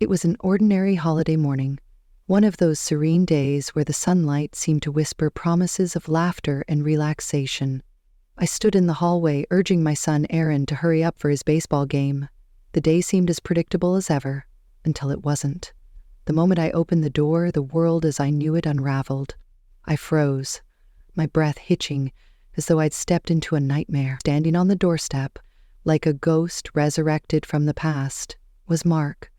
It was an ordinary holiday morning, one of those serene days where the sunlight seemed to whisper promises of laughter and relaxation. I stood in the hallway urging my son Aaron to hurry up for his baseball game. The day seemed as predictable as ever, until it wasn't. The moment I opened the door, the world as I knew it unraveled. I froze, my breath hitching, as though I'd stepped into a nightmare. Standing on the doorstep, like a ghost resurrected from the past, was Mark,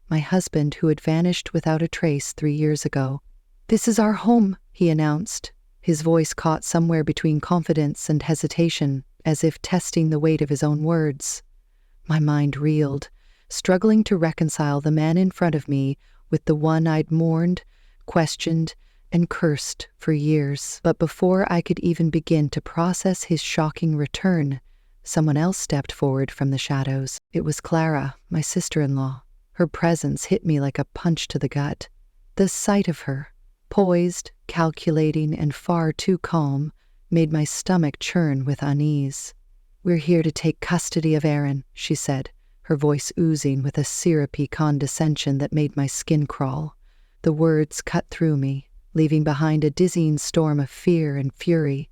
my husband who had vanished without a trace 3 years ago. "This is our home," he announced, his voice caught somewhere between confidence and hesitation, as if testing the weight of his own words. My mind reeled, struggling to reconcile the man in front of me with the one I'd mourned, questioned, and cursed for years. But before I could even begin to process his shocking return, someone else stepped forward from the shadows. It was Clara, my sister-in-law. Her presence hit me like a punch to the gut. The sight of her, poised, calculating, and far too calm, made my stomach churn with unease. "We're here to take custody of Aaron," she said, her voice oozing with a syrupy condescension that made my skin crawl. The words cut through me, leaving behind a dizzying storm of fear and fury.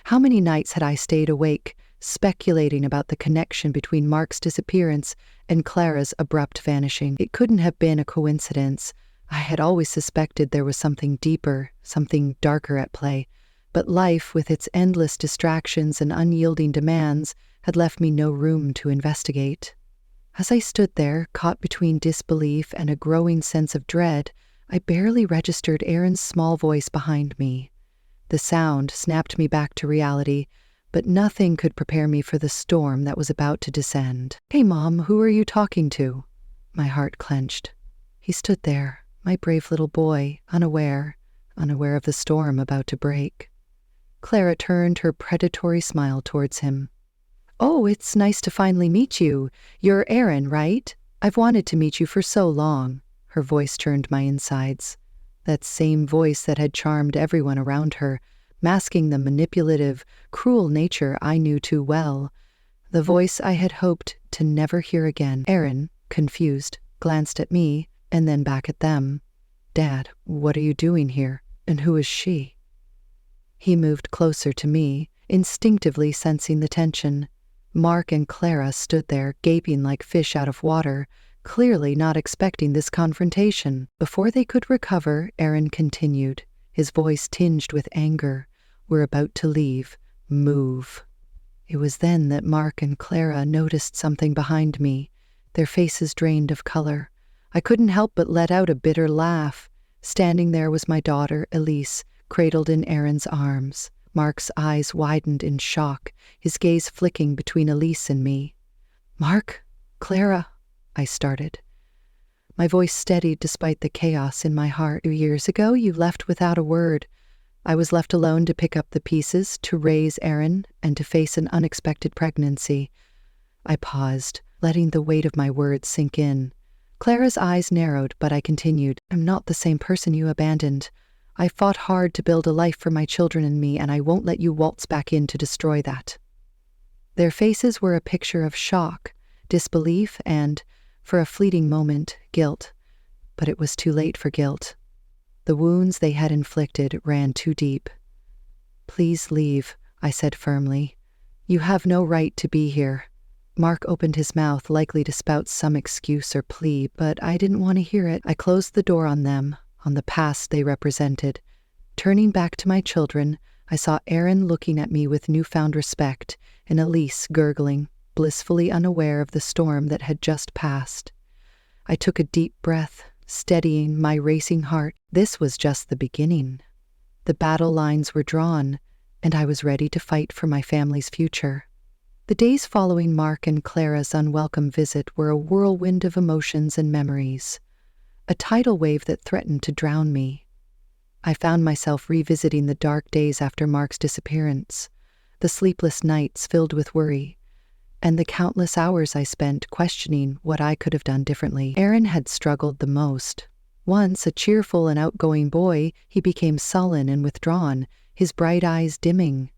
How many nights had I stayed awake, speculating about the connection between Mark's disappearance and Clara's abrupt vanishing? It couldn't have been a coincidence. I had always suspected there was something deeper, something darker at play, but life, with its endless distractions and unyielding demands, had left me no room to investigate. As I stood there, caught between disbelief and a growing sense of dread, I barely registered Aaron's small voice behind me. The sound snapped me back to reality, but nothing could prepare me for the storm that was about to descend. "Hey, Mom, who are you talking to?" My heart clenched. He stood there, my brave little boy, unaware of the storm about to break. Clara turned her predatory smile towards him. "Oh, it's nice to finally meet you. You're Aaron, right? I've wanted to meet you for so long." Her voice churned my insides. That same voice that had charmed everyone around her, masking the manipulative, cruel nature I knew too well. The voice I had hoped to never hear again. Aaron, confused, glanced at me and then back at them. "Dad, what are you doing here? And who is she?" He moved closer to me, instinctively sensing the tension. Mark and Clara stood there, gaping like fish out of water, clearly not expecting this confrontation. Before they could recover, Aaron continued, his voice tinged with anger. "We're about to leave. Move." It was then that Mark and Clara noticed something behind me, their faces drained of color. I couldn't help but let out a bitter laugh. Standing there was my daughter, Elise, cradled in Aaron's arms. Mark's eyes widened in shock, his gaze flicking between Elise and me. "Mark? Clara?" I started. My voice steadied despite the chaos in my heart. 2 years ago, you left without a word. I was left alone to pick up the pieces, to raise Aaron, and to face an unexpected pregnancy. I paused, letting the weight of my words sink in. Clara's eyes narrowed, but I continued. "I'm not the same person you abandoned. I fought hard to build a life for my children and me, and I won't let you waltz back in to destroy that." Their faces were a picture of shock, disbelief, and, for a fleeting moment, guilt. But it was too late for guilt. The wounds they had inflicted ran too deep. "Please leave," I said firmly. "You have no right to be here." Mark opened his mouth, likely to spout some excuse or plea, but I didn't want to hear it. I closed the door on them, on the past they represented. Turning back to my children, I saw Aaron looking at me with newfound respect, and Elise gurgling, blissfully unaware of the storm that had just passed. I took a deep breath, steadying my racing heart. This was just the beginning. The battle lines were drawn, and I was ready to fight for my family's future. The days following Mark and Clara's unwelcome visit were a whirlwind of emotions and memories, a tidal wave that threatened to drown me. I found myself revisiting the dark days after Mark's disappearance, the sleepless nights filled with worry, and the countless hours I spent questioning what I could have done differently. Aaron had struggled the most. Once a cheerful and outgoing boy, he became sullen and withdrawn, his bright eyes dimming.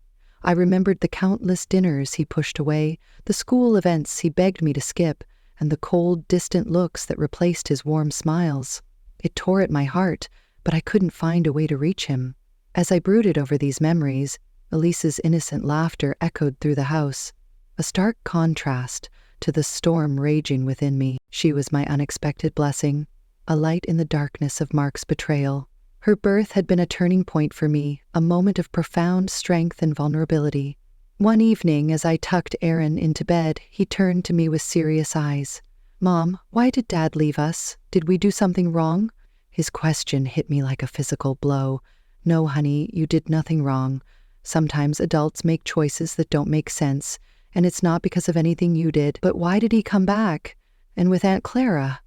I remembered the countless dinners he pushed away, the school events he begged me to skip, and the cold, distant looks that replaced his warm smiles. It tore at my heart, but I couldn't find a way to reach him. As I brooded over these memories, Elise's innocent laughter echoed through the house, a stark contrast to the storm raging within me. She was my unexpected blessing, a light in the darkness of Mark's betrayal. Her birth had been a turning point for me, a moment of profound strength and vulnerability. One evening, as I tucked Aaron into bed, he turned to me with serious eyes. "Mom, why did Dad leave us? Did we do something wrong?" His question hit me like a physical blow. "No, honey, you did nothing wrong. Sometimes adults make choices that don't make sense, and it's not because of anything you did. But why did he come back? And with Aunt Clara?"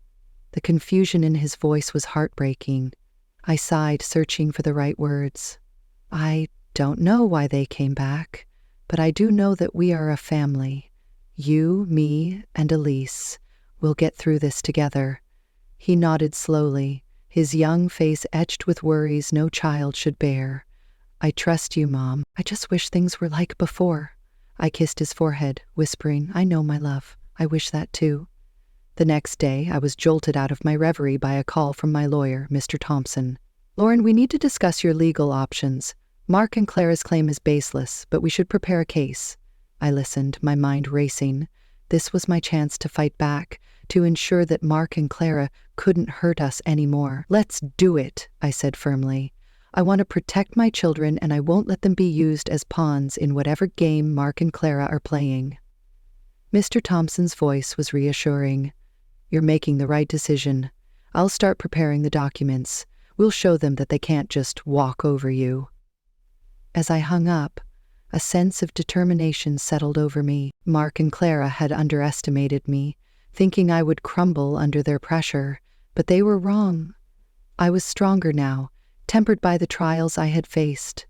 The confusion in his voice was heartbreaking. I sighed, searching for the right words. "I don't know why they came back, but I do know that we are a family. You, me, and Elise. We'll get through this together." He nodded slowly, his young face etched with worries no child should bear. "I trust you, Mom. I just wish things were like before." I kissed his forehead, whispering, "I know, my love. I wish that too." The next day, I was jolted out of my reverie by a call from my lawyer, Mr. Thompson. "Lauren, we need to discuss your legal options. Mark and Clara's claim is baseless, but we should prepare a case." I listened, my mind racing. This was my chance to fight back, to ensure that Mark and Clara couldn't hurt us anymore. "Let's do it," I said firmly. "I want to protect my children, and I won't let them be used as pawns in whatever game Mark and Clara are playing." Mr. Thompson's voice was reassuring. "You're making the right decision. I'll start preparing the documents. We'll show them that they can't just walk over you." As I hung up, a sense of determination settled over me. Mark and Clara had underestimated me, thinking I would crumble under their pressure, but they were wrong. I was stronger now, tempered by the trials I had faced.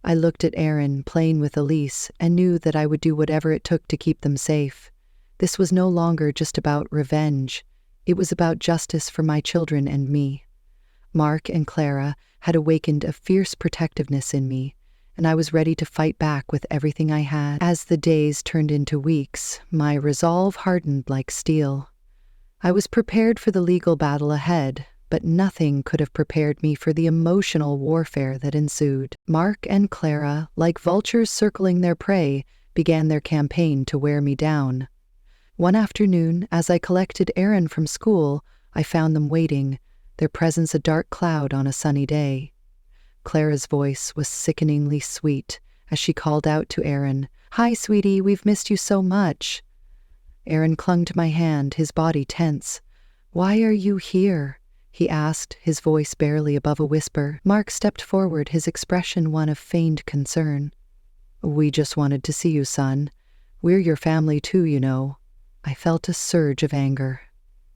I looked at Aaron playing with Elise and knew that I would do whatever it took to keep them safe. This was no longer just about revenge. It was about justice for my children and me. Mark and Clara had awakened a fierce protectiveness in me, and I was ready to fight back with everything I had. As the days turned into weeks, my resolve hardened like steel. I was prepared for the legal battle ahead, but nothing could have prepared me for the emotional warfare that ensued. Mark and Clara, like vultures circling their prey, began their campaign to wear me down. One afternoon, as I collected Aaron from school, I found them waiting, their presence a dark cloud on a sunny day. Clara's voice was sickeningly sweet as she called out to Aaron, "Hi, sweetie, we've missed you so much." Aaron clung to my hand, his body tense. "Why are you here?" he asked, his voice barely above a whisper. Mark stepped forward, his expression one of feigned concern. "We just wanted to see you, son. We're your family too, you know." I felt a surge of anger.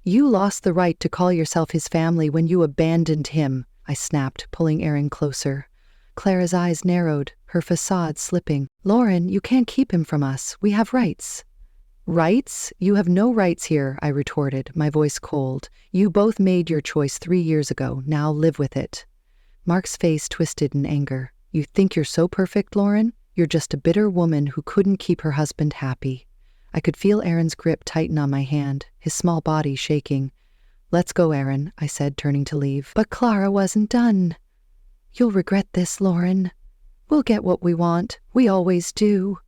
"You lost the right to call yourself his family when you abandoned him," I snapped, pulling Aaron closer. Clara's eyes narrowed, her facade slipping. "Lauren, you can't keep him from us. We have rights." "Rights? You have no rights here," I retorted, my voice cold. "You both made your choice 3 years ago. Now live with it." Mark's face twisted in anger. "You think you're so perfect, Lauren? You're just a bitter woman who couldn't keep her husband happy." I could feel Aaron's grip tighten on my hand, his small body shaking. "Let's go, Aaron," I said, turning to leave. "But Clara wasn't done." "You'll regret this, Lauren. We'll get what we want. We always do."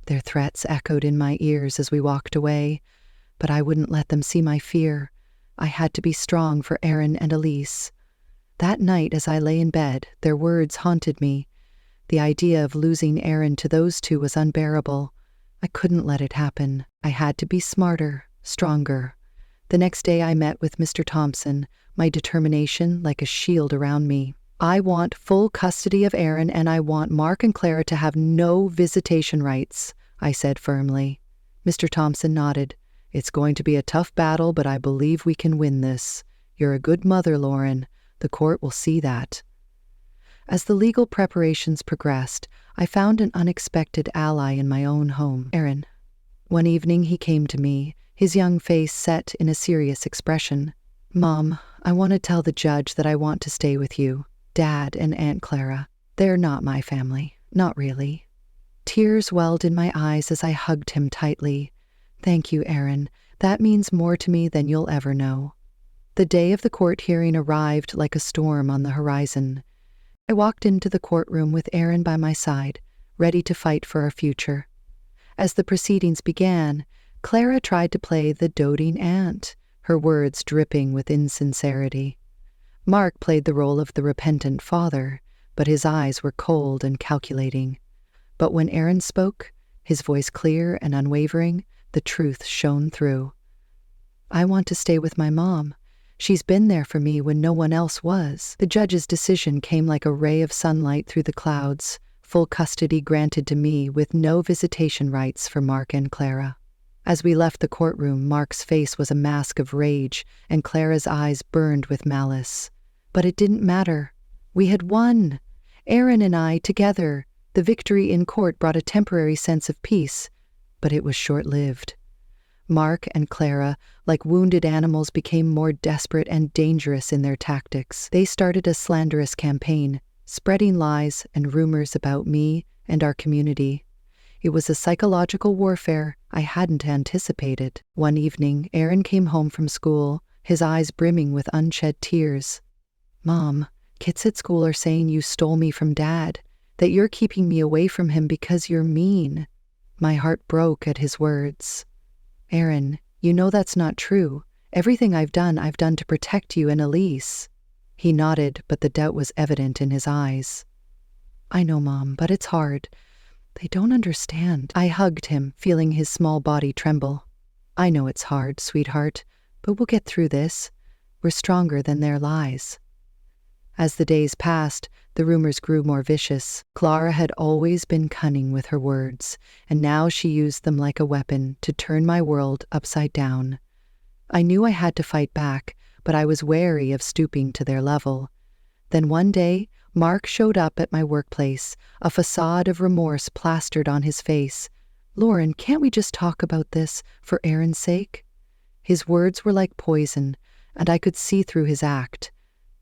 Their threats echoed in my ears as we walked away, but I wouldn't let them see my fear. I had to be strong for Aaron and Elise. That night, as I lay in bed, their words haunted me. The idea of losing Aaron to those two was unbearable. I couldn't let it happen. I had to be smarter, stronger. The next day I met with Mr. Thompson, my determination like a shield around me. "I want full custody of Aaron, and I want Mark and Clara to have no visitation rights," I said firmly. Mr. Thompson nodded. "It's going to be a tough battle, but I believe we can win this. You're a good mother, Lauren. The court will see that." As the legal preparations progressed, I found an unexpected ally in my own home, Aaron. One evening he came to me, his young face set in a serious expression. "Mom, I want to tell the judge that I want to stay with you. Dad and Aunt Clara, they're not my family, not really." Tears welled in my eyes as I hugged him tightly. "Thank you, Aaron. That means more to me than you'll ever know. The day of the court hearing arrived like a storm on the horizon. I walked into the courtroom with Aaron by my side, ready to fight for our future. As the proceedings began, Clara tried to play the doting aunt, her words dripping with insincerity. Mark played the role of the repentant father, but his eyes were cold and calculating. But when Aaron spoke, his voice clear and unwavering, the truth shone through. I want to stay with my mom. She's been there for me when no one else was. The judge's decision came like a ray of sunlight through the clouds, full custody granted to me with no visitation rights for Mark and Clara. As we left the courtroom, Mark's face was a mask of rage, and Clara's eyes burned with malice. But it didn't matter. We had won. Aaron and I, together. The victory in court brought a temporary sense of peace, but it was short-lived. Mark and Clara, like wounded animals, became more desperate and dangerous in their tactics. They started a slanderous campaign, spreading lies and rumors about me and our community. It was a psychological warfare I hadn't anticipated. One evening, Aaron came home from school, his eyes brimming with unshed tears. "Mom, kids at school are saying you stole me from Dad, that you're keeping me away from him because you're mean." My heart broke at his words. "Aaron, you know that's not true. Everything I've done to protect you and Elise." He nodded, but the doubt was evident in his eyes. "I know, Mom, but it's hard. They don't understand." I hugged him, feeling his small body tremble. "I know it's hard, sweetheart, but we'll get through this. We're stronger than their lies." As the days passed, the rumors grew more vicious. Clara had always been cunning with her words, and now she used them like a weapon to turn my world upside down. I knew I had to fight back, but I was wary of stooping to their level. Then one day, Mark showed up at my workplace, a facade of remorse plastered on his face. "Lauren, can't we just talk about this, for Aaron's sake?" His words were like poison, and I could see through his act.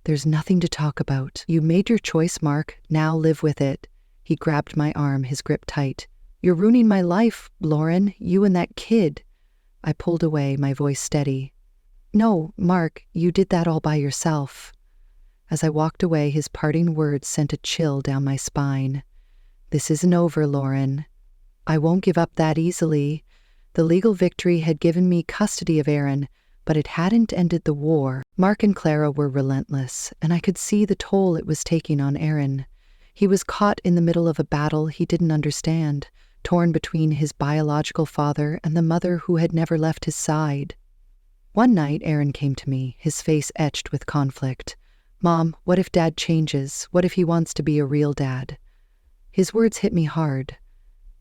"There's nothing to talk about. You made your choice, Mark. Now live with it." He grabbed my arm, his grip tight. "You're ruining my life, Lauren, you and that kid." I pulled away, my voice steady. "No, Mark, you did that all by yourself." As I walked away, his parting words sent a chill down my spine. "This isn't over, Lauren. I won't give up that easily." The legal victory had given me custody of Aaron, but it hadn't ended the war. Mark and Clara were relentless, and I could see the toll it was taking on Aaron. He was caught in the middle of a battle he didn't understand, torn between his biological father and the mother who had never left his side. One night, Aaron came to me, his face etched with conflict. "Mom, what if Dad changes? What if he wants to be a real dad?" His words hit me hard.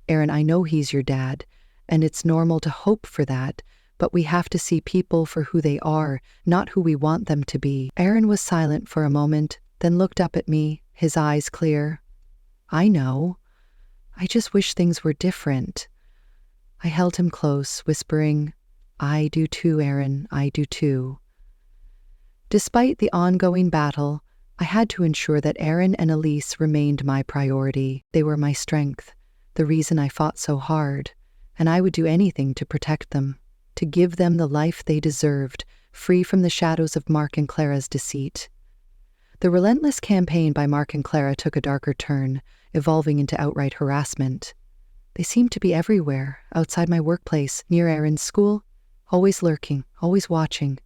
"Aaron, I know he's your dad, and it's normal to hope for that, but we have to see people for who they are, not who we want them to be." Aaron was silent for a moment, then looked up at me, his eyes clear. "I know. I just wish things were different." I held him close, whispering, "I do too, Aaron, I do too." Despite the ongoing battle, I had to ensure that Aaron and Elise remained my priority. They were my strength, the reason I fought so hard, and I would do anything to protect them, to give them the life they deserved, free from the shadows of Mark and Clara's deceit. The relentless campaign by Mark and Clara took a darker turn, evolving into outright harassment. They seemed to be everywhere, outside my workplace, near Aaron's school, always lurking, always watching.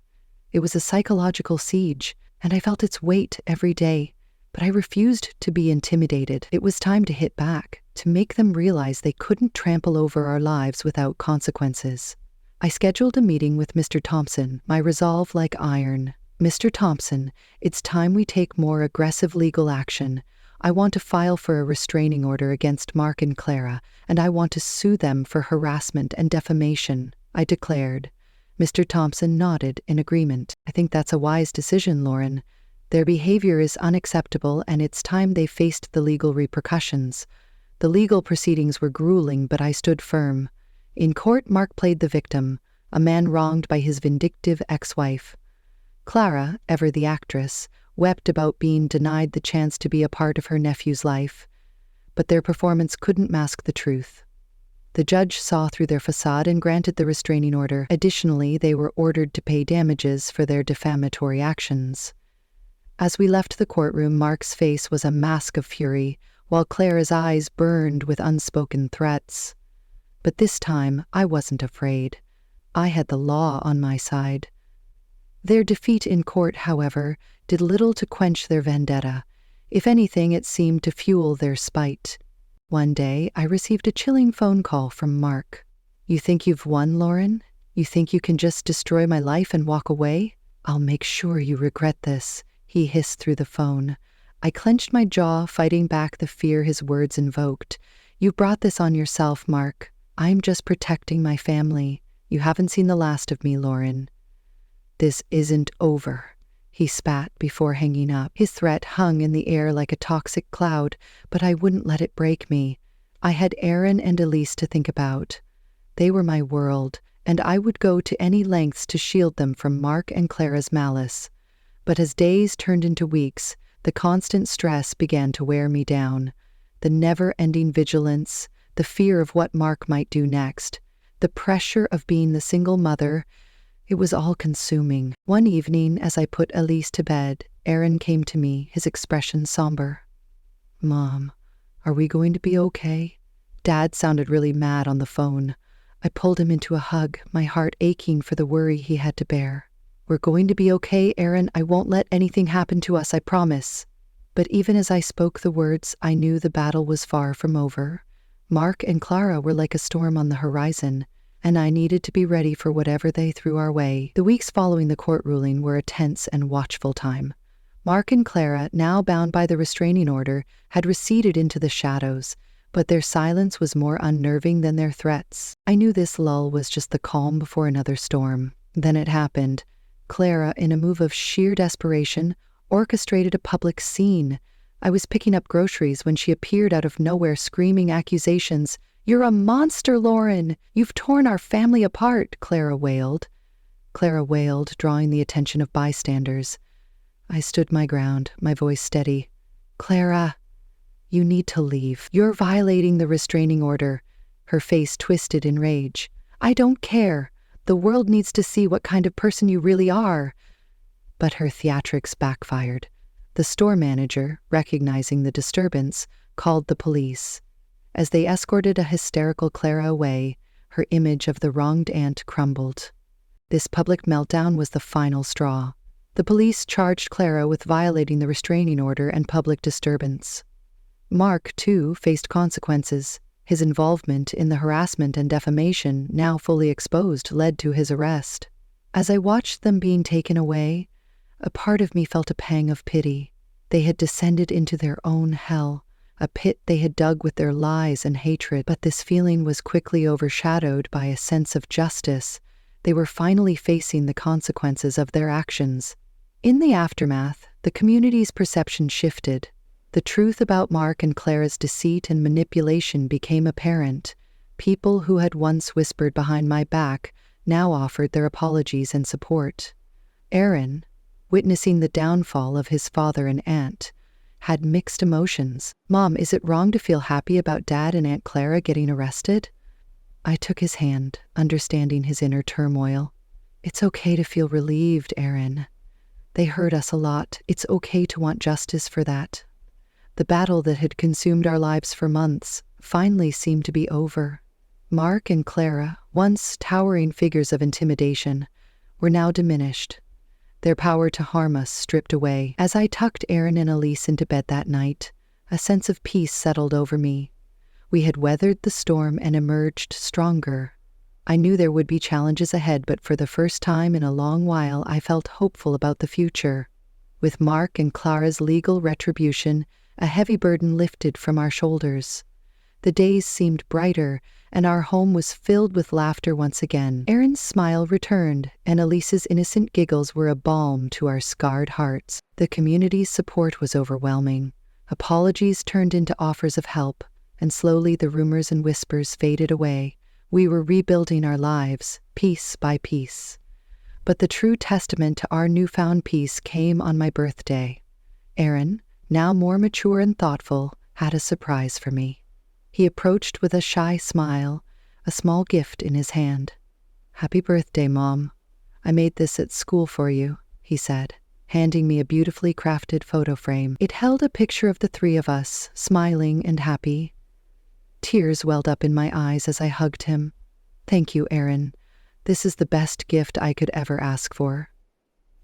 It was a psychological siege, and I felt its weight every day, but I refused to be intimidated. It was time to hit back, to make them realize they couldn't trample over our lives without consequences. I scheduled a meeting with Mr. Thompson, my resolve like iron. "Mr. Thompson, it's time we take more aggressive legal action. I want to file for a restraining order against Mark and Clara, and I want to sue them for harassment and defamation," I declared. Mr. Thompson nodded in agreement. "I think that's a wise decision, Lauren. Their behavior is unacceptable, and it's time they faced the legal repercussions." The legal proceedings were grueling, but I stood firm. In court, Mark played the victim, a man wronged by his vindictive ex-wife. Clara, ever the actress, wept about being denied the chance to be a part of her nephew's life. But their performance couldn't mask the truth. The judge saw through their facade and granted the restraining order. Additionally, they were ordered to pay damages for their defamatory actions. As we left the courtroom, Mark's face was a mask of fury, while Clara's eyes burned with unspoken threats. But this time, I wasn't afraid. I had the law on my side. Their defeat in court, however, did little to quench their vendetta. If anything, it seemed to fuel their spite. One day, I received a chilling phone call from Mark. "You think you've won, Lauren? You think you can just destroy my life and walk away? I'll make sure you regret this," he hissed through the phone. I clenched my jaw, fighting back the fear his words invoked. "You brought this on yourself, Mark. I'm just protecting my family. You haven't seen the last of me, Lauren." "This isn't over," he spat before hanging up. His threat hung in the air like a toxic cloud, but I wouldn't let it break me. I had Aaron and Elise to think about. They were my world, and I would go to any lengths to shield them from Mark and Clara's malice. But as days turned into weeks, the constant stress began to wear me down. The never-ending vigilance, the fear of what Mark might do next, the pressure of being the single mother, it was all consuming. One evening, as I put Elise to bed, Aaron came to me, his expression somber. "Mom, are we going to be okay?" Dad sounded really mad on the phone. I pulled him into a hug, my heart aching for the worry he had to bear. "We're going to be okay, Aaron. I won't let anything happen to us, I promise." But even as I spoke the words, I knew the battle was far from over. Mark and Clara were like a storm on the horizon, and I needed to be ready for whatever they threw our way. The weeks following the court ruling were a tense and watchful time. Mark and Clara, now bound by the restraining order, had receded into the shadows, but their silence was more unnerving than their threats. I knew this lull was just the calm before another storm. Then it happened. Clara, in a move of sheer desperation, orchestrated a public scene. I was picking up groceries when she appeared out of nowhere screaming accusations. "You're a monster, Lauren! You've torn our family apart," Clara wailed, drawing the attention of bystanders. I stood my ground, my voice steady. "Clara, you need to leave. You're violating the restraining order." Her face twisted in rage. "I don't care. The world needs to see what kind of person you really are." But her theatrics backfired. The store manager, recognizing the disturbance, called the police. As they escorted a hysterical Clara away, her image of the wronged aunt crumbled. This public meltdown was the final straw. The police charged Clara with violating the restraining order and public disturbance. Mark, too, faced consequences. His involvement in the harassment and defamation, now fully exposed, led to his arrest. As I watched them being taken away, a part of me felt a pang of pity. They had descended into their own hell, a pit they had dug with their lies and hatred. But this feeling was quickly overshadowed by a sense of justice. They were finally facing the consequences of their actions. In the aftermath, the community's perception shifted. The truth about Mark and Clara's deceit and manipulation became apparent. People who had once whispered behind my back now offered their apologies and support. Aaron, witnessing the downfall of his father and aunt, had mixed emotions. "Mom, is it wrong to feel happy about Dad and Aunt Clara getting arrested?" I took his hand, understanding his inner turmoil. "It's okay to feel relieved, Aaron. They hurt us a lot. It's okay to want justice for that." The battle that had consumed our lives for months finally seemed to be over. Mark and Clara, once towering figures of intimidation, were now diminished, their power to harm us stripped away. As I tucked Aaron and Elise into bed that night, a sense of peace settled over me. We had weathered the storm and emerged stronger. I knew there would be challenges ahead, but for the first time in a long while, I felt hopeful about the future. With Mark and Clara's legal retribution, a heavy burden lifted from our shoulders. The days seemed brighter, and our home was filled with laughter once again. Aaron's smile returned, and Elise's innocent giggles were a balm to our scarred hearts. The community's support was overwhelming. Apologies turned into offers of help, and slowly the rumors and whispers faded away. We were rebuilding our lives, piece by piece. But the true testament to our newfound peace came on my birthday. Aaron, now more mature and thoughtful, had a surprise for me. He approached with a shy smile, a small gift in his hand. "Happy birthday, Mom. I made this at school for you," he said, handing me a beautifully crafted photo frame. It held a picture of the three of us, smiling and happy. Tears welled up in my eyes as I hugged him. "Thank you, Aaron. This is the best gift I could ever ask for."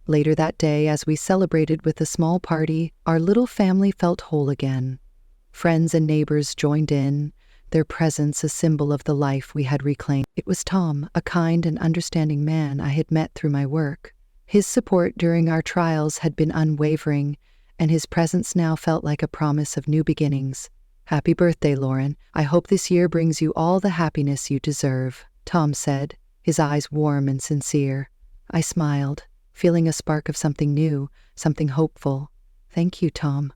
Later that day, as we celebrated with a small party, our little family felt whole again. Friends and neighbors joined in, their presence a symbol of the life we had reclaimed. It was Tom, a kind and understanding man I had met through my work. His support during our trials had been unwavering, and his presence now felt like a promise of new beginnings. "Happy birthday, Lauren. I hope this year brings you all the happiness you deserve," Tom said, his eyes warm and sincere. I smiled, feeling a spark of something new, something hopeful. "Thank you, Tom.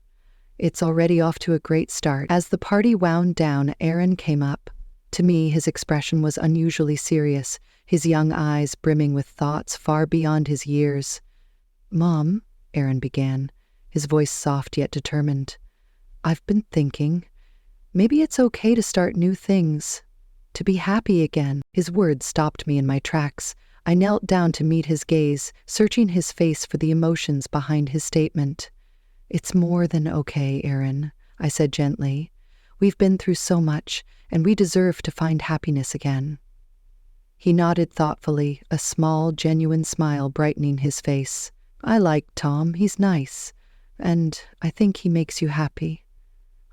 It's already off to a great start." As the party wound down, Aaron came up. To me, his expression was unusually serious, his young eyes brimming with thoughts far beyond his years. "Mom," Aaron began, his voice soft yet determined, "I've been thinking, maybe it's okay to start new things, to be happy again." His words stopped me in my tracks. I knelt down to meet his gaze, searching his face for the emotions behind his statement. "It's more than okay, Aaron," I said gently. "We've been through so much, and we deserve to find happiness again." He nodded thoughtfully, a small, genuine smile brightening his face. "I like Tom. He's nice. And I think he makes you happy."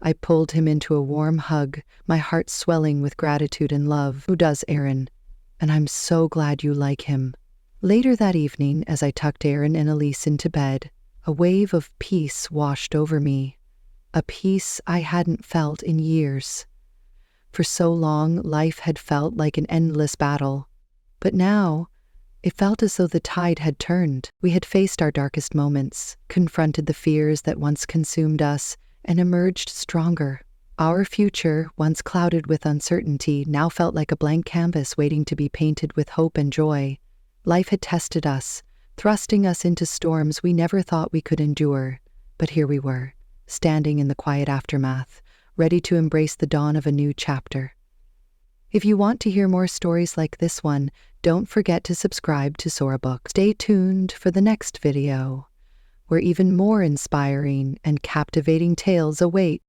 I pulled him into a warm hug, my heart swelling with gratitude and love. "Who does, Aaron? And I'm so glad you like him." Later that evening, as I tucked Aaron and Elise into bed, a wave of peace washed over me, a peace I hadn't felt in years. For so long, life had felt like an endless battle. But now, it felt as though the tide had turned. We had faced our darkest moments, confronted the fears that once consumed us, and emerged stronger. Our future, once clouded with uncertainty, now felt like a blank canvas waiting to be painted with hope and joy. Life had tested us, thrusting us into storms we never thought we could endure. But here we were, standing in the quiet aftermath, ready to embrace the dawn of a new chapter. If you want to hear more stories like this one, don't forget to subscribe to SoraBook. Stay tuned for the next video, where even more inspiring and captivating tales await.